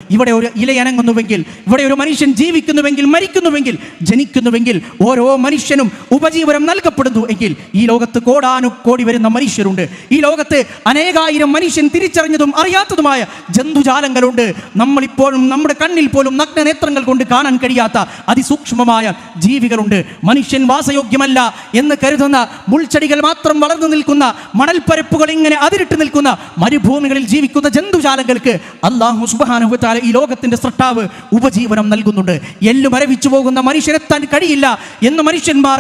ഇവിടെ ഒരു ഇലയനങ്ങുന്നുവെങ്കിൽ, ഇവിടെ ഒരു മനുഷ്യൻ ജീവിക്കുന്നുവെങ്കിൽ, മരിക്കുന്നുവെങ്കിൽ, ജനിക്കുന്നുവെങ്കിൽ, ഓരോ മനുഷ്യനും ഉപജീവനം നൽകപ്പെടുന്നു എങ്കിൽ ഈ ലോകത്ത് കോടാനുകോടി വരുന്ന മനുഷ്യരുണ്ട്. ഈ ലോകത്ത് അനേകായിരം മനുഷ്യൻ തിരിച്ചറിഞ്ഞതും അറിയാത്തതുമായ ജന്തുജാലങ്ങളുണ്ട്. നമ്മളിപ്പോഴും നമ്മുടെ കണ്ണിൽ പോലും നഗ്നനേത്രങ്ങൾ കൊണ്ട് കാണാൻ കഴിയാത്ത അതിസൂക്ഷ്മമായ ജീവികളുണ്ട്. മനുഷ്യൻ വാസയോഗ്യമല്ല എന്ന് കരുതുന്ന മുൾച്ചെടികൾ മാത്രം വളർന്നു നിൽക്കുന്ന, മണൽപ്പരപ്പുകൾ ഇങ്ങനെ അതിരിട്ട് നിൽക്കുന്ന മരുഭൂമികളിൽ ജീവിക്കുന്ന ജന്തുജാലങ്ങൾക്ക് അല്ലാഹു സുബ്ഹാനഹു വ തആല ഈ ലോകത്തിന്റെ സൃഷ്ടാവ് ഉപജീവനം നൽകുന്നുണ്ട്. എല്ലു മരവിച്ചു പോകുന്ന മനുഷ്യനെത്താൻ കഴിയില്ല എന്ന് മനുഷ്യന്മാർ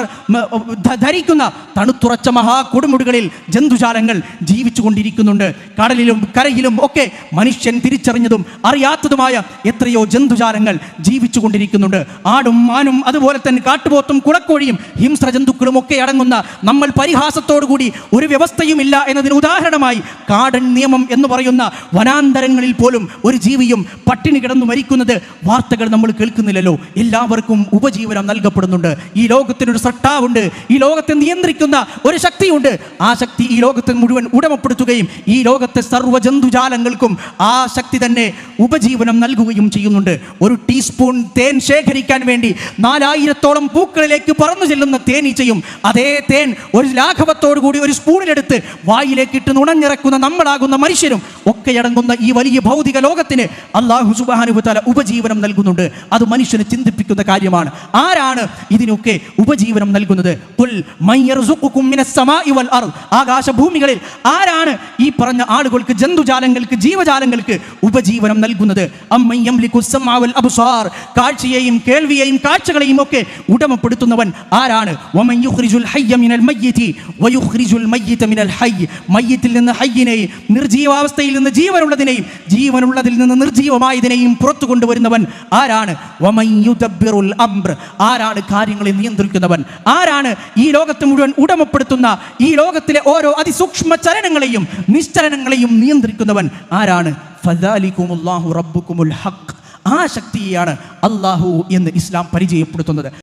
ധരിക്കുന്ന തണുത്തുറച്ച മഹാകൊടുമുടികളിൽ ജന്തുജാലങ്ങൾ ജീവിച്ചു കൊണ്ടിരിക്കുന്നുണ്ട്. കടലിലും കരയിലും ഒക്കെ മനുഷ്യൻ തിരിച്ചറിഞ്ഞതും അറിയാത്തതുമായ എത്രയോ ജന്തുജാലങ്ങൾ ജീവിച്ചു കൊണ്ടിരിക്കുന്നുണ്ട്. ആടും മാനും അതുപോലെ തന്നെ കാട്ടുപോത്തും കുളക്കോഴിയും ഹിംസ്ര ജന്തുക്കളും ഒക്കെ അടങ്ങുന്ന നമ്മൾ പരിഹാസത്തോടുകൂടി ഒരു വ്യവസ്ഥയുമില്ല എന്നതിന് ഉദാഹരണമായി കാടൻ നിയമം എന്ന് പറയുന്ന വനാന്തരങ്ങളിൽ പോലും ഒരു ജീവിയും പട്ടിണി കിടന്നു മരിക്കുന്നത് വാർത്തകൾ നമ്മൾ കേൾക്കുന്നില്ലല്ലോ. എല്ലാവർക്കും ഉപജീവനം നൽകപ്പെടുന്നുണ്ട്. ഈ ലോകത്തിനൊരു സൃഷ്ടാവുണ്ട്. ഈ ലോകത്തെ നിയന്ത്രിക്കുന്ന ഒരു ശക്തിയുണ്ട്. ആ ശക്തി ഈ ലോകത്തെ മുഴുവൻ ഉടമപ്പെടുത്തുകയും ഈ ലോകത്തെ സർവ്വ ജന്തുജാലങ്ങൾക്കും ആ ശക്തി തന്നെ ഉപജീവനം നൽകുകയും ചെയ്യുന്നുണ്ട്. ഒരു ടീസ്പൂൺ തേൻ ശേഖരിക്കാൻ വേണ്ടി 4000-ഓളം പൂക്കളിലേക്ക് പറന്നു ചെല്ലുന്ന തേനീച്ചയും അതേ തേൻ ഒരു ലാഘവത്തോടു കൂടി ഒരു സ്പൂണിലെടുത്ത് വായിലേക്കിട്ട് നുണഞ്ഞിറക്കുന്ന നമ്മളാകുന്ന മനുഷ്യരും ഒക്കെ അടങ്ങുന്ന ഈ വലിയ ഭൗതിക ലോകത്തിന് അല്ലാഹു സുബ്ഹാനഹു വ തആല ഉപജീവനം നൽകുന്നുണ്ട്. അത് മനുഷ്യനെ ചിന്തിപ്പിക്കുന്ന കാര്യമാണ്. ആരാണ് ഇതിനൊക്കെ ഉപജീവനം നൽകുന്നത്? ഖുൽ മൻ യർസുഖുകും മിനസ് സമാഇ വൽ അർദ്, ആകാശഭൂമികളിൽ ആരാണ് ഈ പറഞ്ഞ ആളുകൾക്ക്, ജന്തുജാലങ്ങൾക്ക്, ജീവജാലങ്ങൾക്ക് ഉപജീവനം നൽകുന്നത്? അമ്മൻ യംലികുസ് സമഅ വൽ അബ്സാർ, കാഴ്ചയെയും കേൾവിയെയും കാഴ്ചകളെയും ഒക്കെ ഉടമപ്പെടുത്തുന്നവൻ ആരാണ്? വമൻ യുഖ്രിജുൽ ഹയ്യ മിനൽ മയ്യിതി വയുഖ്രിജുൽ മയ്യിത മിനൽ ഹയ്യ്, മയ്യിത്തിൽ നിന്ന് ഹയ്യിനെയും നിർജീവാവസ്ഥയിൽ നിന്ന് ജീവനുള്ളതിനെയും ജീവനുള്ളതിൽ നിന്ന് നിർജീവമായതിനെയും പുറത്തു കൊണ്ടുവരുന്നവൻ ആരാണ്? വമൻ യുദബ്ബിറുൽ അംർ, ആരാണ് കാര്യങ്ങളെ നിയന്ത്രിക്കുന്നവൻ? ആരാണ് ഈ ലോകത്തെ മുഴുവൻ ഉടമപ്പെടുത്തുന്ന, ഈ ലോകത്തിലെ ഓരോ അതിസൂക്ഷ്മ ചലനങ്ങളെയും നിശ്ചലനങ്ങളെയും നിയന്ത്രിക്കുന്നവൻ ആരാണ്? ഫദാലികുമുല്ലാഹു റബ്ബുകുമുൽ ഹഖ്, ആ ശക്തിയെയാണ് അല്ലാഹു എന്ന് ഇസ്ലാം പരിചയപ്പെടുത്തുന്നത്.